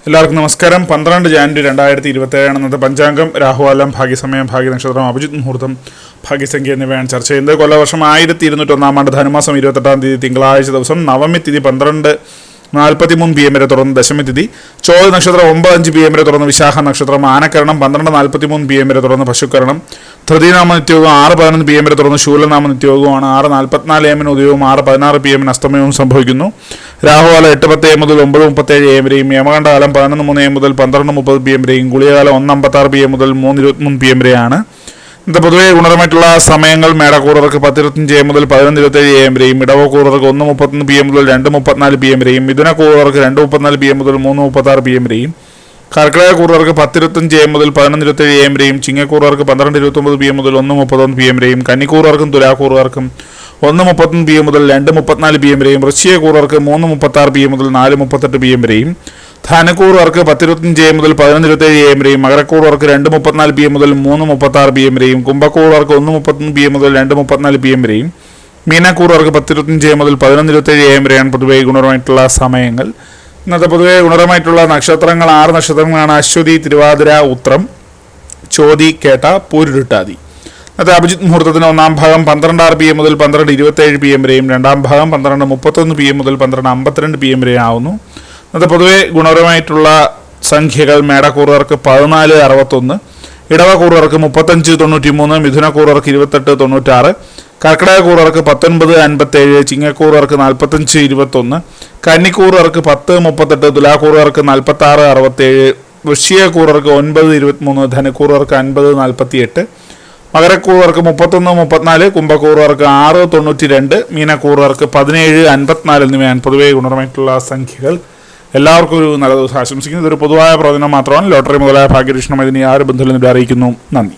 എല്ലാവർക്കും നമസ്കാരം. 12 ജാനുവരി 2027 ഇന്നത്തെ പഞ്ചാംഗം, രാഹുകാലം, ഭാഗ്യസമയം, ഭാഗ്യനക്ഷത്രം, അഭിജിത് മുഹൂർത്തം, ഭാഗ്യസംഖ്യ എന്നിവയാണ് ചർച്ച ചെയ്യുന്നത്. കൊല്ലവർഷം 1201 ധനുമാസം 28 തിങ്കളാഴ്ച ദിവസം, നവമി തിഥി 12:43 PM വരെ തുടർന്ന് ദശമി തിഥി, ചോതി നക്ഷത്രം 9:05 PM വരെ തുടർന്ന് വിശാഖ നക്ഷത്രം, ആനക്കരണം 12:43 PM വരെ തുടർന്ന് പശുക്കരണം, ധൃതിനാമ നിത്യയോഗം 6:11 PM വരെ തുടർന്ന് ശൂലനാമ നിത്യയോഗമാണ്. 6:44 AM ഉദയവും 6:16 PM അസ്തമയവും സംഭവിക്കുന്നു. രാഹുകാലം 8:10 AM മുതൽ 9:37 AM വരെയും, യമകണ്ഠകാലം 11:03 AM മുതൽ 12:30 PM വരെയും, ഗുളികകാലം 1:56 PM മുതൽ 3:23 PM വരെയാണ്. ഇന്നത്തെ പൊതുവെ ഗുണപരമായിട്ടുള്ള സമയങ്ങൾ: മേടക്കൂറുകാർക്ക് 10:25 AM മുതൽ 11:27 AM വരെയും, ഇടവക്കൂറുകാർക്ക് 1:31 PM മുതൽ 2:34 PM വരെയും, മിഥുനക്കൂറുകാർക്ക് 2:34 PM മുതൽ 3:36 PM വരെയും, കർക്കിടകക്കൂറുകാർക്ക് 10:25 AM മുതൽ 11:27 AM വരെയും, ചിങ്ങക്കൂറുകാർക്ക് 12:29 PM മുതൽ 1:31 PM വരെയും, കന്നിക്കൂറുകാർക്കും തുലാക്കൂറുകാർക്കും 1:31 PM മുതൽ 2:34 PM വരെയും, വൃശ്ചികക്കൂറുകാർക്ക് 3:36 PM മുതൽ 4:38 PM വരെയും, ധനുക്കൂറുകാർക്ക് 10:25 AM മുതൽ 11:27 AM വരെയും, മകരക്കൂറുകാർക്ക് 2:34 PM മുതൽ 3:36 PM വരെയും, കുംഭക്കൂറുകാർക്ക് 1:31 PM മുതൽ 2:34 PM വരെയും, മീനക്കൂറുകാർക്ക് 10:25 AM മുതൽ 11:27 AM വരെയാണ് പൊതുവെ ഗുണപരമായിട്ടുള്ള സമയങ്ങൾ. ഇന്നത്തെ പൊതുവെ ഗുണപരമായിട്ടുള്ള നക്ഷത്രങ്ങൾ 6 നക്ഷത്രങ്ങളാണ്: അശ്വതി, തിരുവാതിര, ഉത്രം, ചോതി, കേട്ട, പൂരുരുട്ടാതി. ഇന്നത്തെ അഭിജിത് മുഹൂർത്തത്തിന് ഒന്നാം ഭാഗം 12:06 PM മുതൽ 12:27 PM വരെയും, രണ്ടാം ഭാഗം 12:31 PM മുതൽ 12:52 PM വരെ ആവുന്നു. ഇന്നത്തെ പൊതുവെ ഗുണപരമായിട്ടുള്ള സംഖ്യകൾ: മേടക്കൂറുകാർക്ക് 14:61, ഇടവക്കൂറുകാർക്ക് 35:93, മിഥുനക്കൂറുകാർക്ക് 28:96, കർക്കിടകക്കൂറുകാർക്ക് 19:57, ചിങ്ങക്കൂറുകാർക്ക് 45:21, കന്നിക്കൂറുകാർക്ക് 10:38, തുലാക്കൂറുകാർക്ക് 46:67, വൃശ്ചികക്കൂറുകാർക്ക് 9:23, ധനുക്കൂറുകാർക്ക് 50:48, മകരക്കൂറുകാർക്ക് 31:34, കുംഭക്കൂറുകാർക്ക് 6:92, മീനക്കൂറുകാർക്ക് 17:54 എന്നിവയാണ് പൊതുവെ ഗുണപരമായിട്ടുള്ള സംഖ്യകൾ. എല്ലാവർക്കും ഒരു നല്ല ദിവസം ആശംസിക്കുന്നു. ഇതൊരു പൊതുവായ പ്രവചനം മാത്രമാണ്. ലോട്ടറി മുതലായ ഭാഗ്യരീക്ഷണം ഇതിന് യാതൊരു ബന്ധമില്ലെന്ന് അറിയിക്കുന്നു. നന്ദി.